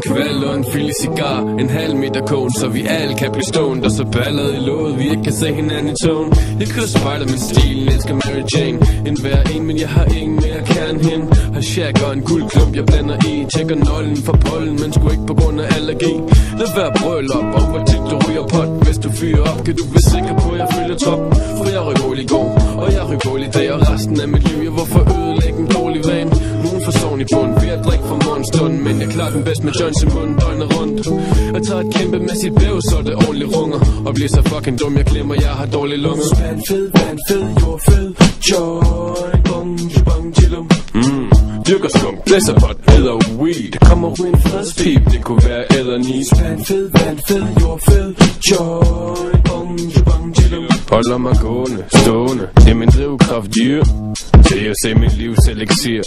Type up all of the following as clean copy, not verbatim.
kval og en fyldig cigar, en halv meter kone, så vi alle kan blive stående. Og så balleret i låget, vi ikke kan se hinanden i togen. Jeg kører spejler min stil, elsker Mary Jane. En hver en, men jeg har ingen mere kern hende. Har shack og en guldklump, jeg blander i. Tjekker nøglen for pollen, men sgu ikke på grund af allergi. Lad være brøl op, og hvor tit du ryger pot. Hvis du fyrer op, kan du være sikker på, at jeg følger top. For jeg ryger bål i går, og jeg ryger bål i dag. Og resten af mit liv, jeg hvorfor ødelægge en dårlig van. Nogen får sovn i bund, ved at drikke for morgenstunden. Men jeg klarer den bedst med joints i munden døgnet rundt. Jeg tager et kæmpe mæssigt bæv, så det ordentligt runger. Og bliver så fucking dum, jeg glemmer, jeg har dårlige lunger. Spand fed, vand fed, jord fed. Joy, bong, bong, chillum. Dyrker skum, blæser pot, æder weed. Kommer ruin fredspip, Det kunne være ædernis. spand fed, vand fed, jord fed. Joy, bong, bong, chillum. Holder mig gående, stående. Det er min drivkraft, dyr. Til at se mit livs elixir.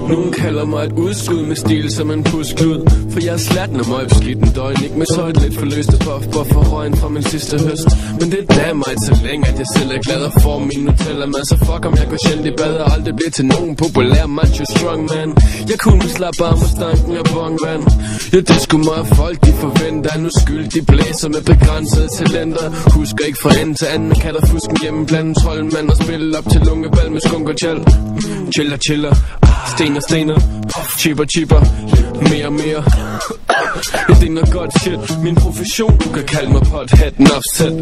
Nogen kalder mig et udskud med stil som en pusklud. For jeg er slatten og møgbeskidt en døgn. Ikke med så et lidt forløste puff for røgen fra min sidste høst. Men det er da mig så længe, at jeg selv er glad og får min Nutella, man. Så fuck om jeg går sjældent i bad og aldrig bliver til nogen populær macho strong man. Jeg kunne slappe af med stanken af bongvand. Ja, det skulle mig folk, de forventer. Nu skyld, de blæser med begrænsede talenter. Husker ikke fra ende til anden, men kan der fusken hjemme blandt troldmand og spille op til lungeball med skunk og tjal. Chiller, stener, chipper, mere og mere. Det er noget godt shit, min profession, du kan kalde mig pothead, offset.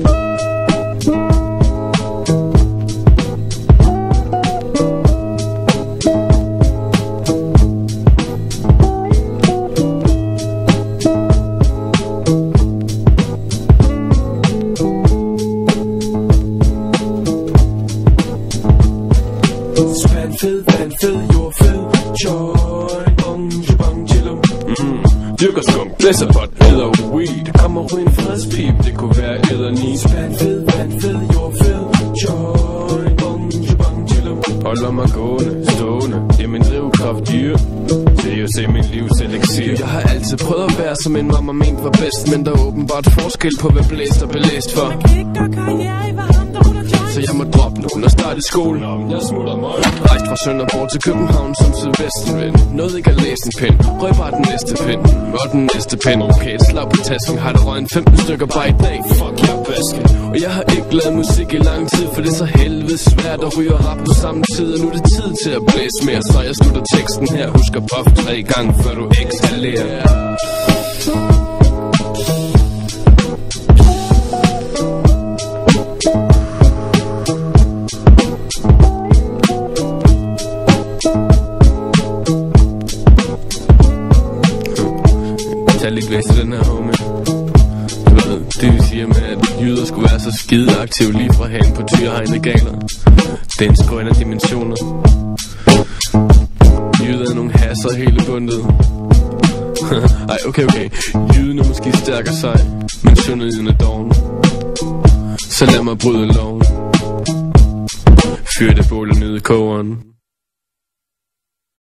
Spand fed, vand fed, jord fed. Joy, bong, bong, chillum. Dyrker skum, blæser pot, æder weed. Kommer ruin fredspip, Det kunne være ædernis. spand fed, vand fed, jord fed. Joy, bong, bong, chillum. Holder mig gående, stående. Det er min drivkraft, dyr. Til at se mit livs elixir. Jeg har altid prøvet at være som en mamma ment var bedst. Men der er åbenbart forskel på hvad blæst og belæst for. Så jeg må droppe nogen og starte i skole. Jeg smutter mig. Rejst fra Sønderborg til København som sydvestenvind. Noget ikke at læse en pind. Røg bare den næste pind. Og den næste pind. Okay, et slag på tasken. Har der røget 15 stykker bare i dag. Fuck, jeg er baske. Og jeg har ikke lavet musik i lang tid. For det er så helvede svært at ryge og rap på samme tid. Og nu er det tid til at blæse mere. Så jeg slutter teksten her. Husk at puff 3 gange før du ekshalerer. Tag lidt væk til den her, homie. Du ved, det vil sige med, at jyder skulle være så skide aktive lige fra hagen på Tyrehegn galer. Det er en skrøn af dimensioner. Jyder er nogle hasser hele bundet. Ej, okay. Jyden er måske stærk og sej, men sønderjyden er doven. Så lad mig bryde loven. Fyr det bål og nyde kogeren.